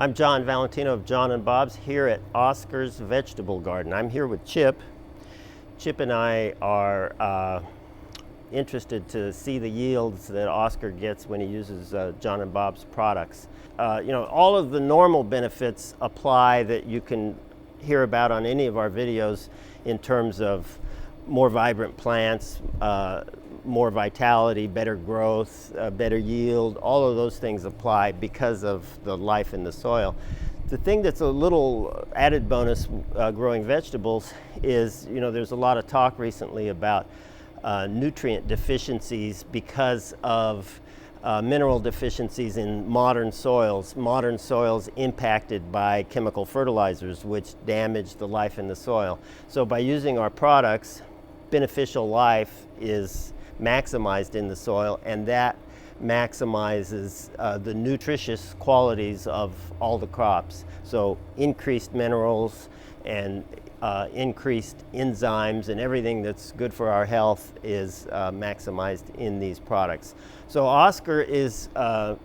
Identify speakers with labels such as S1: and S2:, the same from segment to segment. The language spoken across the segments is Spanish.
S1: I'm John Valentino of John and Bob's here at Oscar's Vegetable Garden. I'm here with Chip. Chip and I are interested to see the yields that Oscar gets when he uses John and Bob's products. All of the normal benefits apply that you can hear about on any of our videos in terms of more vibrant plants, more vitality, better growth, better yield. All of those things apply because of the life in the soil. The thing that's a little added bonus growing vegetables is, there's a lot of talk recently about nutrient deficiencies because of mineral deficiencies in modern soils impacted by chemical fertilizers, which damage the life in the soil. So by using our products, beneficial life is maximized in the soil, and that maximizes the nutritious qualities of all the crops. So increased minerals and increased enzymes and everything that's good for our health is maximized in these products. So Oscar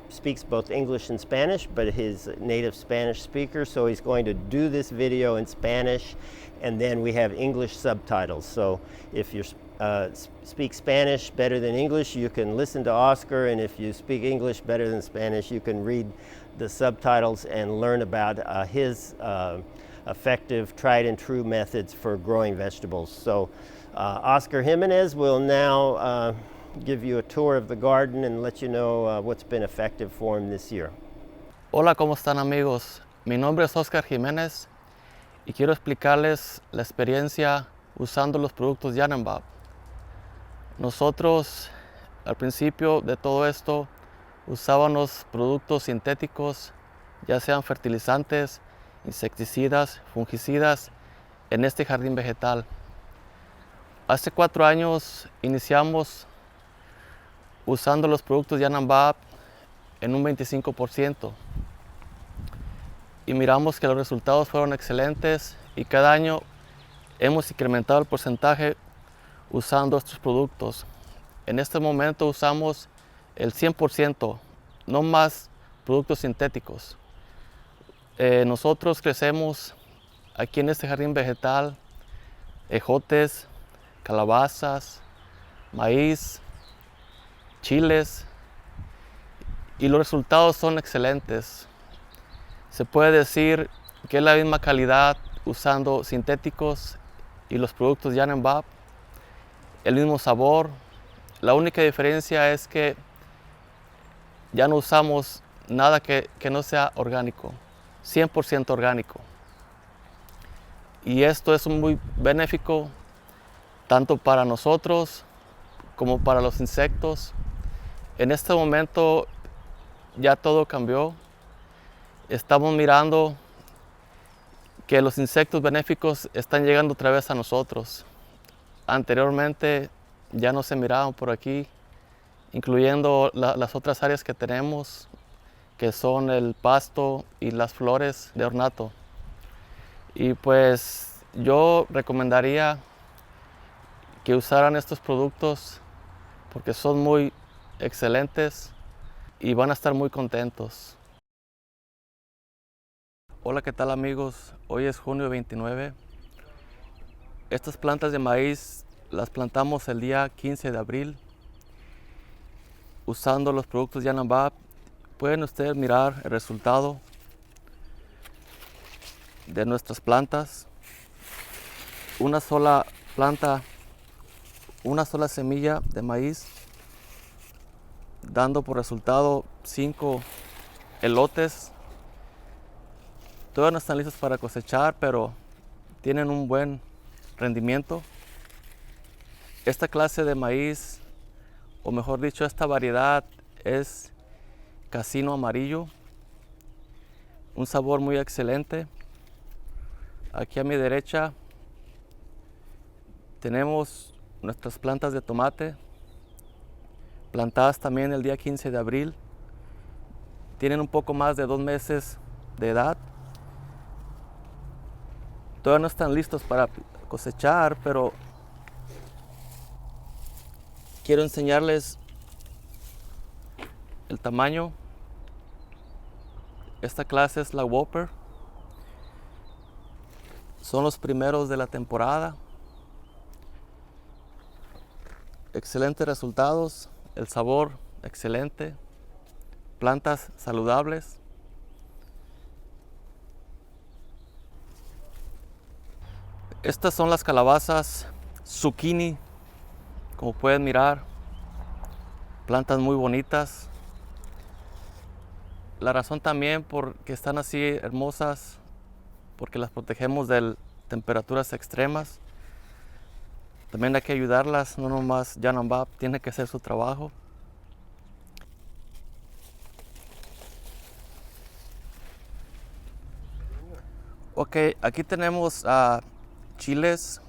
S1: speaks both English and Spanish, but he's a native Spanish speaker, so he's going to do this video in Spanish, and then we have English subtitles. So if you speak Spanish better than English, you can listen to Oscar, and if you speak English better than Spanish, you can read the subtitles and learn about his effective, tried and true methods for growing vegetables. So Oscar Jimenez will now give you a tour of the garden and let you know what's been effective for him this year.
S2: Hola, ¿cómo están amigos? Mi nombre es Oscar Jiménez y quiero explicarles la experiencia usando los productos John and Bob. Nosotros al principio de todo esto usábamos productos sintéticos, ya sean fertilizantes, insecticidas, fungicidas en este jardín vegetal. Hace 4 años iniciamos usando los productos John and Bob en un 25% y miramos que los resultados fueron excelentes y cada año hemos incrementado el porcentaje usando estos productos. En este momento usamos el 100%, no más productos sintéticos. Nosotros crecemos aquí en este jardín vegetal ejotes, calabazas, maíz, chiles, y los resultados son excelentes. Se puede decir que es la misma calidad usando sintéticos y los productos John and Bob, el mismo sabor. La única diferencia es que ya no usamos nada que no sea orgánico, 100% orgánico. Y esto es muy benéfico tanto para nosotros como para los insectos. En este momento ya todo cambió. Estamos mirando que los insectos benéficos están llegando otra vez a nosotros. Anteriormente ya no se miraban por aquí, incluyendo las otras áreas que tenemos, que son el pasto y las flores de ornato. Y pues yo recomendaría que usaran estos productos porque son muy excelentes y van a estar muy contentos. Hola, ¿qué tal amigos? Hoy es junio 29. Estas plantas de maíz las plantamos el día 15 de abril usando los productos John and Bob. Pueden ustedes mirar el resultado de nuestras plantas. Una sola planta, una sola semilla de maíz, dando por resultado 5 elotes. Todavía no están listos para cosechar, pero tienen un buen rendimiento. Esta clase de maíz, o mejor dicho, esta variedad es Casino Amarillo, un sabor muy excelente. Aquí a mi derecha tenemos nuestras plantas de tomate, plantadas también el día 15 de abril. Tienen un poco más de 2 meses de edad. Todavía no están listos para cosechar, pero quiero enseñarles el tamaño Esta clase es la Whopper. Son los primeros de la temporada. Excelentes resultados, el sabor excelente, plantas saludables. Estas son las calabazas zucchini, como pueden mirar, plantas muy bonitas. La razón también por que están así hermosas, porque las protegemos de temperaturas extremas. También hay que ayudarlas, no nomás Jan & Bob tiene que hacer su trabajo. Ok, aquí tenemos chiles.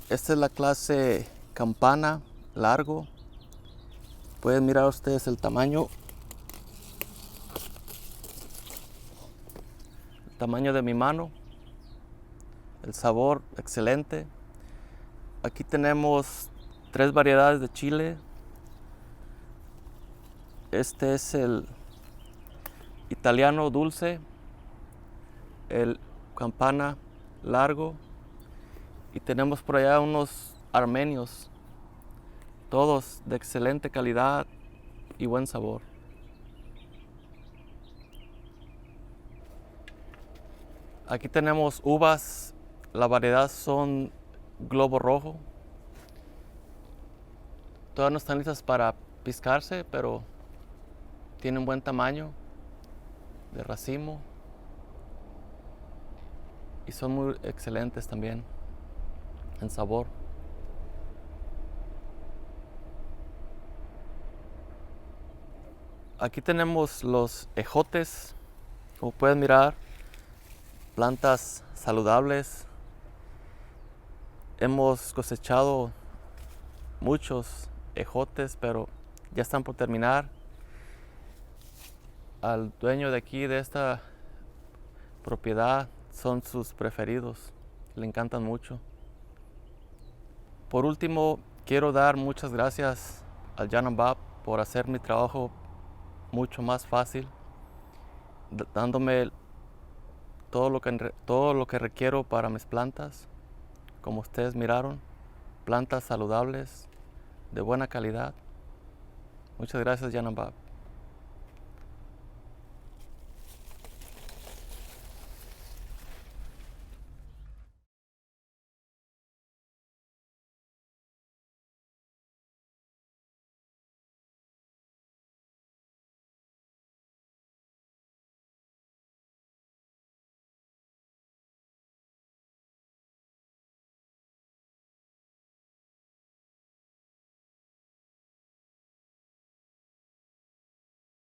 S2: Esta es la clase campana, largo. Pueden mirar ustedes el tamaño. El tamaño de mi mano. El sabor excelente. Aquí tenemos 3 variedades de chile. Este es el italiano dulce, el campana largo, y tenemos por allá unos armenios, todos de excelente calidad y buen sabor. Aquí tenemos uvas, la variedad son globo rojo. Todas no están listas para piscarse, pero tienen buen tamaño de racimo y son muy excelentes también en sabor. Aquí tenemos los ejotes, como pueden mirar, plantas saludables. Hemos cosechado muchos ejotes, pero ya están por terminar. Al dueño de aquí, de esta propiedad, son sus preferidos, le encantan mucho. Por último, quiero dar muchas gracias al Jan & Bob por hacer mi trabajo mucho más fácil, dándome todo lo que requiero para mis plantas. Como ustedes miraron, plantas saludables, de buena calidad. Muchas gracias, Jan & Bob.